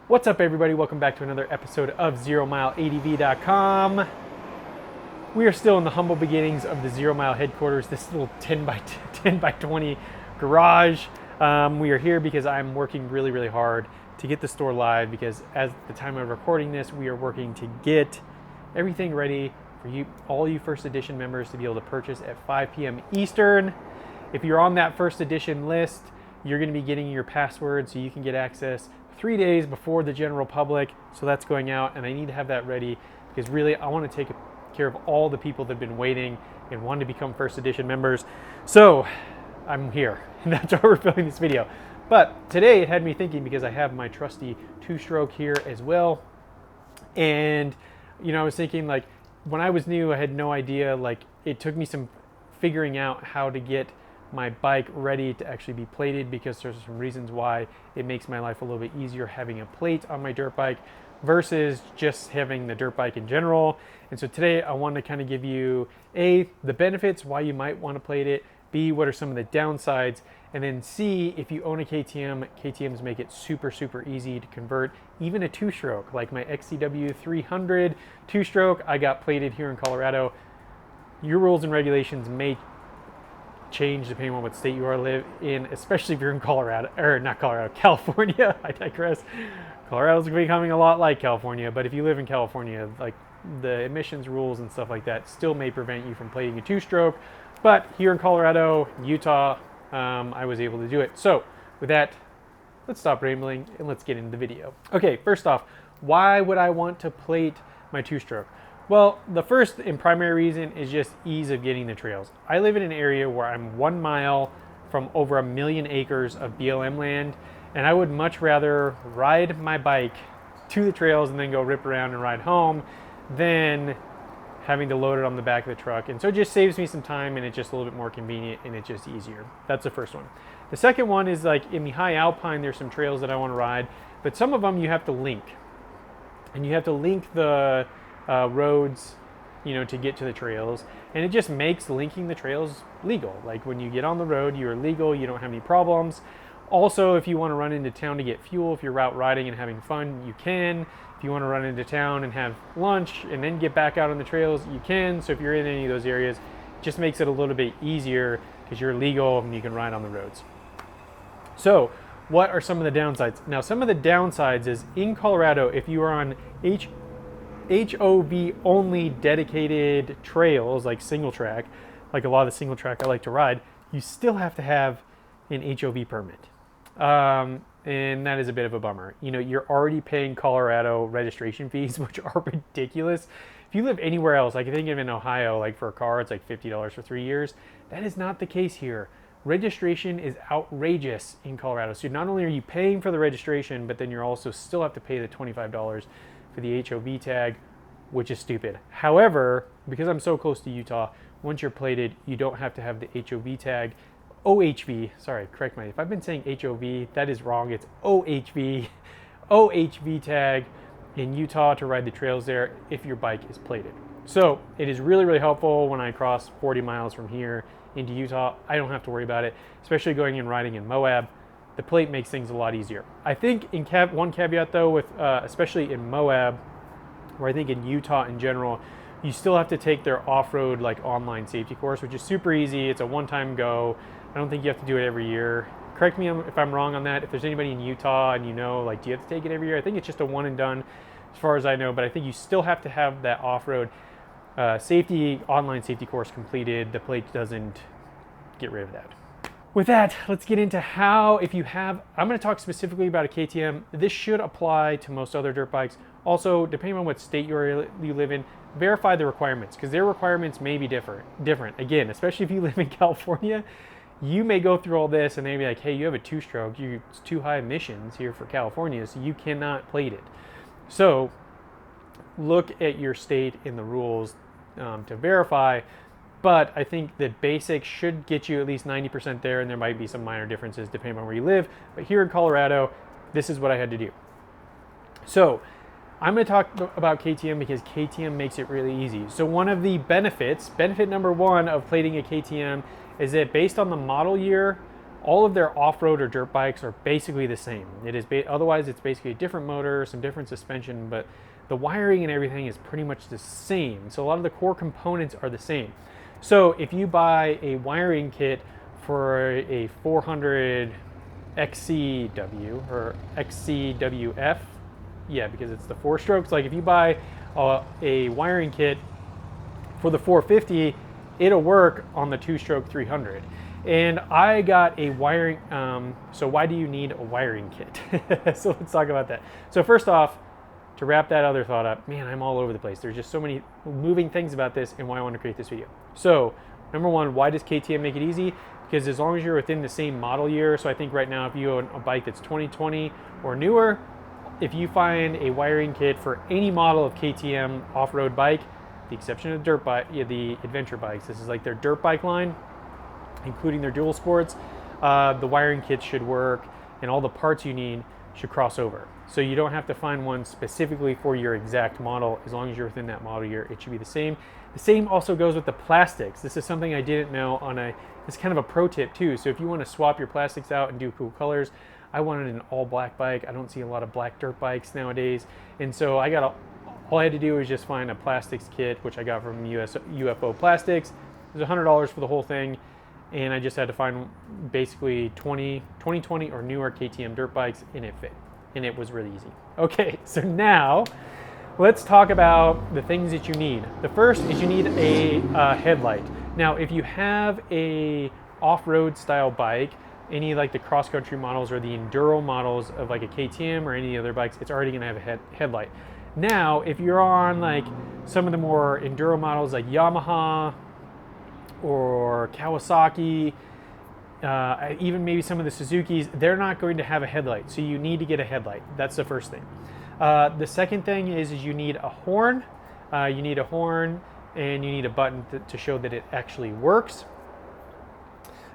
What's up, everybody? Welcome back to another episode of ZeroMileADV.com. We are still in the humble beginnings of the Zero Mile headquarters, this little 10 by 20 garage. We are here because I'm working really hard to get the store live, because as the time of recording this, we are working to get everything ready for you, all you first edition members, to be able to purchase at 5 p.m. Eastern. If you're on that first edition list, you're going to be getting your password so you can get access 3 days before the general public. So that's going out, and I need to have that ready because really I want to take care of all the people that have been waiting and want to become first edition members. So I'm here, and that's why we're filming this video. But today it had me thinking, because I have my trusty two-stroke here as well. And you know, I was thinking, like, when I was new, I had no idea, like, it took me some figuring out how to get my bike ready to actually be plated, because there's some reasons why it makes my life a little bit easier having a plate on my dirt bike versus just having the dirt bike in general. And so today I want to kind of give you A, the benefits, why you might want to plate it, B, what are some of the downsides, and then C, if you own a KTM, KTMs make it super easy to convert even a two-stroke. Like my XCW 300 two-stroke, I got plated here in Colorado. Your rules and regulations may change depending on what state you are live in, especially if you're in Colorado, or not Colorado, California. I digress. Colorado's becoming a lot like California, but if you live in California, like, the emissions rules and stuff like that still may prevent you from plating a two-stroke. But here in Colorado, Utah, I was able to do it. So with that, let's stop rambling and let's get into the video. Okay, first off, why would I want to plate my two-stroke? Well, the first and primary reason is just ease of getting the trails. I live in an area where I'm 1 mile from over 1 million acres of BLM land, and I would much rather ride my bike to the trails and then go rip around and ride home than having to load it on the back of the truck. And so it just saves me some time, and it's just a little bit more convenient, and it's just easier. That's the first one. The second one is, like, in the high alpine, there's some trails that I want to ride, but some of them you have to link. And you have to link the roads, you know, to get to the trails, and it just makes linking the trails legal. Like, when you get on the road, you're legal, you don't have any problems. Also, if you want to run into town to get fuel, if you're route riding and having fun, you can. If you want to run into town and have lunch and then get back out on the trails, you can. So if you're in any of those areas, it just makes it a little bit easier because you're legal and you can ride on the roads. So what are some of the downsides? Now, some of the downsides is, in Colorado, if you are on HOV only dedicated trails, like single track, like a lot of the single track I like to ride, you still have to have an HOV permit. And that is a bit of a bummer. You know, you're already paying Colorado registration fees, which are ridiculous. If you live anywhere else, like I think in Ohio, like for a car, it's like $50 for 3 years. That is not the case here. Registration is outrageous in Colorado. So not only are you paying for the registration, but then you're also still have to pay the $25 for the HOV tag, which is stupid. However, because I'm so close to Utah, once you're plated, you don't have to have the HOV tag. OHV, sorry, correct me. If I've been saying HOV, that is wrong. It's OHV. OHV tag in Utah to ride the trails there if your bike is plated. So it is really helpful when I cross 40 miles from here into Utah. I don't have to worry about it, especially going and riding in Moab. The plate makes things a lot easier. I think in one caveat though, with especially in Moab, or I think in Utah in general, you still have to take their off-road, like, online safety course, which is super easy. It's a one-time go. I don't think you have to do it every year. Correct me if I'm wrong on that. If there's anybody in Utah and you know, like, do you have to take it every year? I think it's just a one and done as far as I know, but I think you still have to have that off-road online safety course completed. The plate doesn't get rid of that. With that, let's get into how, if you have, I'm going to talk specifically about a KTM. This should apply to most other dirt bikes. Also, depending on what state you live in, verify the requirements, because their requirements may be different. Again, especially if you live in California, you may go through all this and they'd be like, hey, you have a two-stroke, it's too high emissions here for California, so you cannot plate it. So look at your state in the rules to verify. But I think the basics should get you at least 90% there, and there might be some minor differences depending on where you live. But here in Colorado, this is what I had to do. So I'm going to talk about KTM because KTM makes it really easy. So one of the benefit number one of plating a KTM is that based on the model year, all of their off-road or dirt bikes are basically the same. It is otherwise it's basically a different motor, some different suspension, but the wiring and everything is pretty much the same. So a lot of the core components are the same. So if you buy a wiring kit for a 400 XCW or XCWF, yeah, because it's the 4 strokes. Like if you buy a wiring kit for the 450, it'll work on the 2-stroke 300. And I got a wiring, so why do you need a wiring kit? So let's talk about that. So first off, to wrap that other thought up, man, I'm all over the place. There's just so many moving things about this and why I want to create this video. So number one, why does KTM make it easy? Because as long as you're within the same model year, so I think right now if you own a bike that's 2020 or newer, if you find a wiring kit for any model of KTM off-road bike, the exception of dirt bike, the adventure bikes, this is like their dirt bike line, including their dual sports, the wiring kits should work and all the parts you need should cross over. So you don't have to find one specifically for your exact model. As long as you're within that model year, it should be the same. The same also goes with the plastics. This is something I didn't know it's kind of a pro tip too. So if you want to swap your plastics out and do cool colors, I wanted an all black bike. I don't see a lot of black dirt bikes nowadays. And so all I had to do was just find a plastics kit, which I got from UFO Plastics. It was $100 for the whole thing. And I just had to find basically 2020 or newer KTM dirt bikes, and it fit. And it was really easy. Okay, so now let's talk about the things that you need. The first is you need a headlight. Now, if you have a off-road style bike, any like the cross-country models or the enduro models of like a KTM or any other bikes, it's already gonna have a headlight. Now, if you're on like some of the more enduro models like Yamaha or Kawasaki, even maybe some of the Suzukis, they're not going to have a headlight. So you need to get a headlight. That's the first thing. The second thing is you need a horn. You need a horn and you need a button to show that it actually works.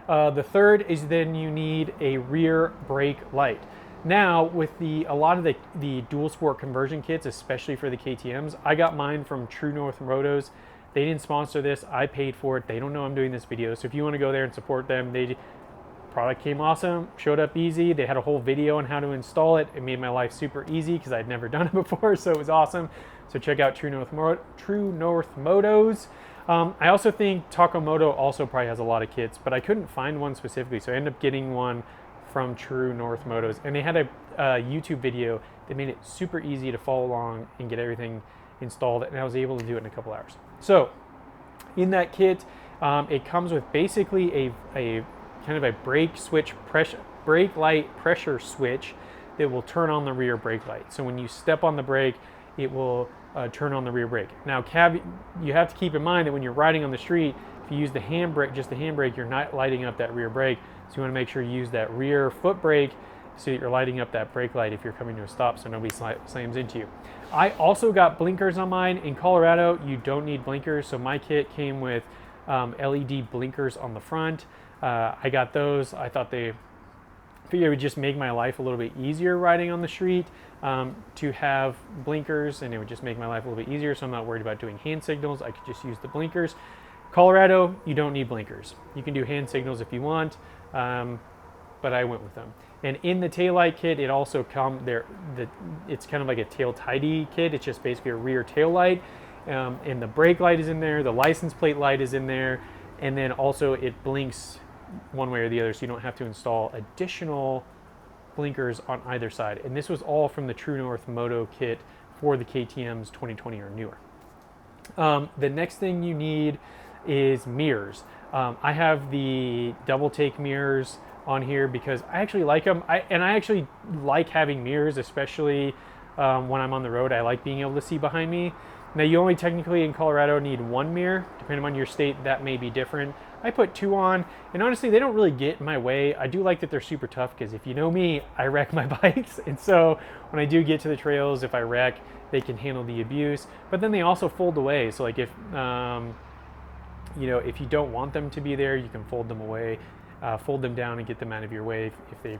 The third is then you need a rear brake light. Now with a lot of the dual sport conversion kits, especially for the KTMs, I got mine from True North Motos. They didn't sponsor this. I paid for it. They don't know I'm doing this video. So if you want to go there and support them, product came awesome, showed up easy. They had a whole video on how to install it. It made my life super easy because I'd never done it before, so it was awesome. So check out True North Motos. I also think Takamoto also probably has a lot of kits, but I couldn't find one specifically, so I ended up getting one from True North Motos. And they had a YouTube video that made it super easy to follow along and get everything installed, and I was able to do it in a couple hours. So in that kit, it comes with basically a kind of a brake light pressure switch that will turn on the rear brake light. So when you step on the brake, it will turn on the rear brake. Now, you have to keep in mind that when you're riding on the street, if you use the handbrake, just the handbrake, you're not lighting up that rear brake. So you want to make sure you use that rear foot brake so that you're lighting up that brake light if you're coming to a stop so nobody slams into you. I also got blinkers on mine. In Colorado, you don't need blinkers, so my kit came with LED blinkers on the front. I got those. I figured it would just make my life a little bit easier riding on the street to have blinkers, and it would just make my life a little bit easier, so I'm not worried about doing hand signals. I could just use the blinkers. Colorado, you don't need blinkers. You can do hand signals if you want, but I went with them. And in the taillight kit, it also it's kind of like a tail tidy kit. It's just basically a rear tail light, and the brake light is in there, the license plate light is in there, and then also it blinks one way or the other, so you don't have to install additional blinkers on either side. And this was all from the True North Moto kit for the KTMs 2020 or newer. The next thing you need is mirrors. I have the double take mirrors on here because I actually like them. I actually like having mirrors, especially when I'm on the road. I like being able to see behind me. Now, you only technically in Colorado need one mirror. Depending on your state, that may be different. I put 2 on, and honestly, they don't really get in my way. I do like that they're super tough because if you know me, I wreck my bikes. And so when I do get to the trails, if I wreck, they can handle the abuse. But then they also fold away. So like if you don't want them to be there, you can fold them away. Fold them down and get them out of your way if they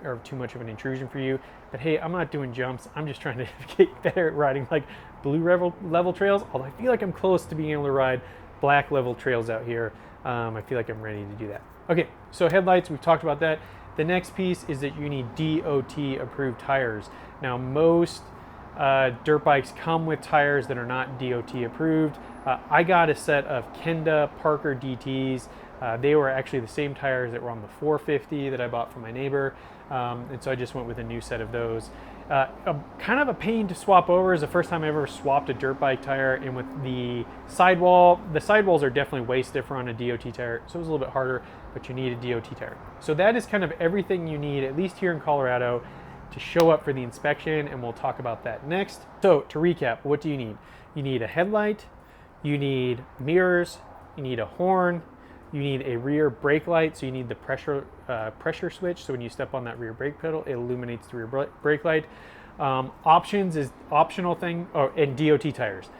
are too much of an intrusion for you. But hey, I'm not doing jumps. I'm just trying to get better at riding like blue level trails, although I feel like I'm close to being able to ride black level trails out here. I feel like I'm ready to do that. Okay, so headlights, we've talked about that. The next piece is that you need DOT approved tires. Now, most dirt bikes come with tires that are not DOT approved. I got a set of Kenda Parker DTs. They were actually the same tires that were on the 450 that I bought from my neighbor. And so I just went with a new set of those. Kind of a pain to swap over. Is the first time I ever swapped a dirt bike tire, and with the sidewalls are definitely way stiffer on a DOT tire, so it was a little bit harder, but you need a DOT tire. So that is kind of everything you need, at least here in Colorado, to show up for the inspection, and we'll talk about that next. So to recap, what do you need? You need a headlight, you need mirrors, you need a horn, you need a rear brake light, so you need the pressure switch, so when you step on that rear brake pedal, it illuminates the rear brake light. Options is optional thing, and DOT tires.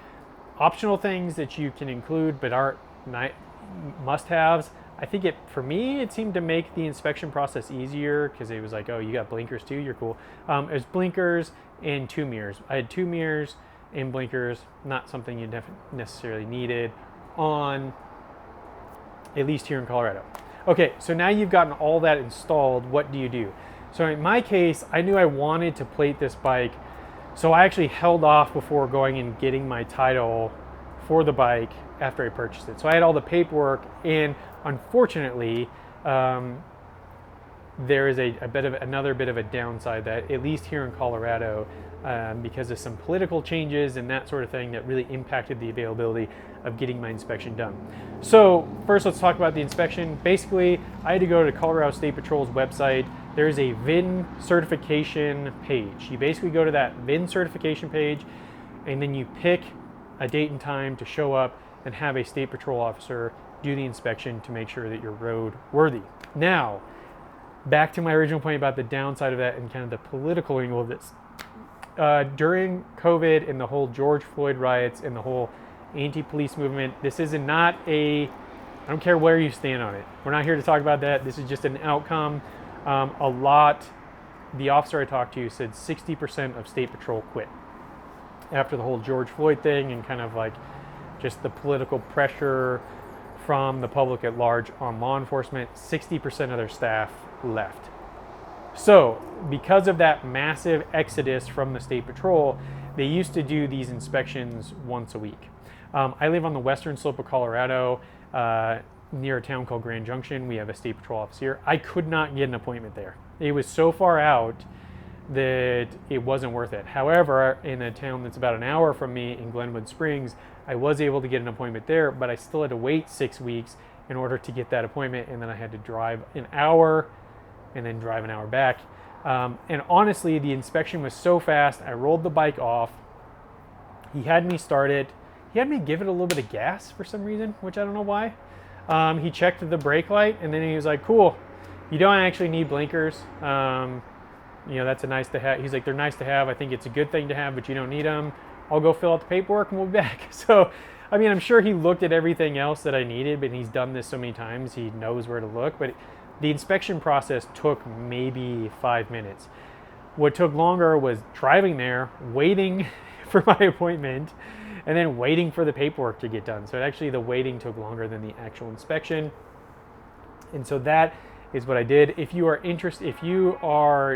Optional things that you can include but aren't must-haves. I think for me, it seemed to make the inspection process easier, because it was like, oh, you got blinkers too, you're cool. There's blinkers and 2 mirrors. I had 2 mirrors and blinkers, not something you necessarily needed on, at least here in Colorado. Okay, so now you've gotten all that installed, what do you do? So in my case, I knew I wanted to plate this bike, so I actually held off before going and getting my title for the bike after I purchased it. So I had all the paperwork, and unfortunately, there is another bit of a downside, that at least here in Colorado, because of some political changes and that sort of thing that really impacted the availability of getting my inspection done. So first, let's talk about the inspection. Basically, I had to go to Colorado State Patrol's website. There's a VIN certification page. You basically go to that VIN certification page, and then you pick a date and time to show up and have a State Patrol officer do the inspection to make sure that you're road worthy. Now, back to my original point about the downside of that and kind of the political angle of this. During COVID and the whole George Floyd riots and the whole anti-police movement, this is not I don't care where you stand on it. We're not here to talk about that. This is just an outcome. The officer I talked to said 60% of State Patrol quit after the whole George Floyd thing, and kind of like just the political pressure from the public at large on law enforcement. 60% of their staff left. So because of that massive exodus from the State Patrol, they used to do these inspections once a week. I live on the western slope of Colorado, near a town called Grand Junction. We have a State Patrol office here. I could not get an appointment there. It was so far out that it wasn't worth it. However, in a town that's about an hour from me in Glenwood Springs, I was able to get an appointment there, but I still had to wait 6 weeks in order to get that appointment, and then I had to drive an hour and then drive an hour back. And honestly, the inspection was so fast. I rolled the bike off. He had me start it. He had me give it a little bit of gas for some reason, which I don't know why. He checked the brake light, and then he was like, cool, you don't actually need blinkers. That's a nice to have. He's like, they're nice to have. I think it's a good thing to have, but you don't need them. I'll go fill out the paperwork and we'll be back. So, I mean, I'm sure he looked at everything else that I needed, but he's done this so many times, he knows where to look. But the inspection process took maybe 5 minutes. What took longer was driving there, waiting for my appointment, and then waiting for the paperwork to get done. So actually the waiting took longer than the actual inspection. And so that is what I did. If you are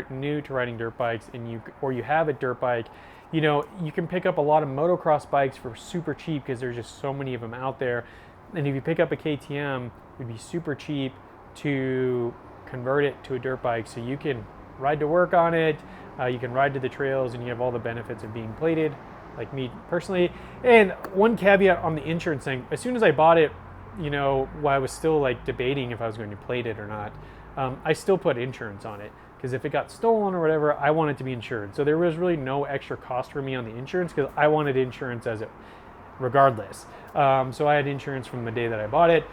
new to riding dirt bikes and you have a dirt bike, you can pick up a lot of motocross bikes for super cheap, because there's just so many of them out there. And if you pick up a KTM, it would be super cheap to convert it to a dirt bike, so you can ride to work on it, you can ride to the trails, and you have all the benefits of being plated, like me personally. And one caveat on the insurance thing, as soon as I bought it, while I was still like debating if I was going to plate it or not, I still put insurance on it, because if it got stolen or whatever, I want it to be insured. So there was really no extra cost for me on the insurance, because I wanted insurance regardless. So I had insurance from the day that I bought it,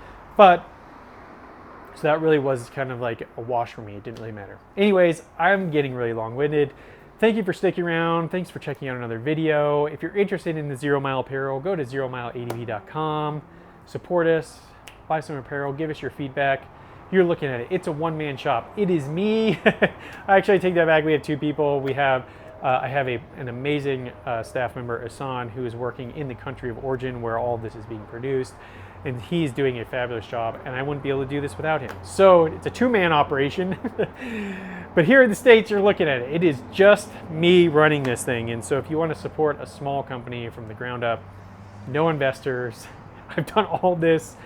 so that really was kind of like a wash for me. It didn't really matter. Anyways, I'm getting really long-winded. Thank you for sticking around. Thanks for checking out another video. If you're interested in the 0 Mile apparel, go to zeromileadv.com. Support us, buy some apparel, give us your feedback. You're looking at it. It's a one-man shop. It is me. I actually take that back. We have 2 people. I have an amazing staff member, Asan, who is working in the country of origin where all this is being produced. and he's doing a fabulous job, and I wouldn't be able to do this without him. So it's a two-man operation. But here in the States, you're looking at it. It is just me running this thing. And so if you want to support a small company from the ground up, no investors, I've done all this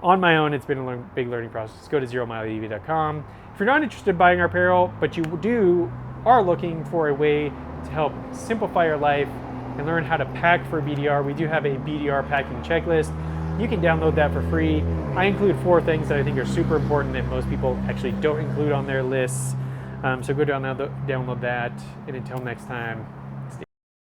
on my own. It's been a big learning process. Just go to zeromileadv.com. If you're not interested in buying our apparel, but you are looking for a way to help simplify your life and learn how to pack for BDR, we do have a BDR packing checklist. You can download that for free. I include 4 things that I think are super important that most people actually don't include on their lists. So go download that. And until next time,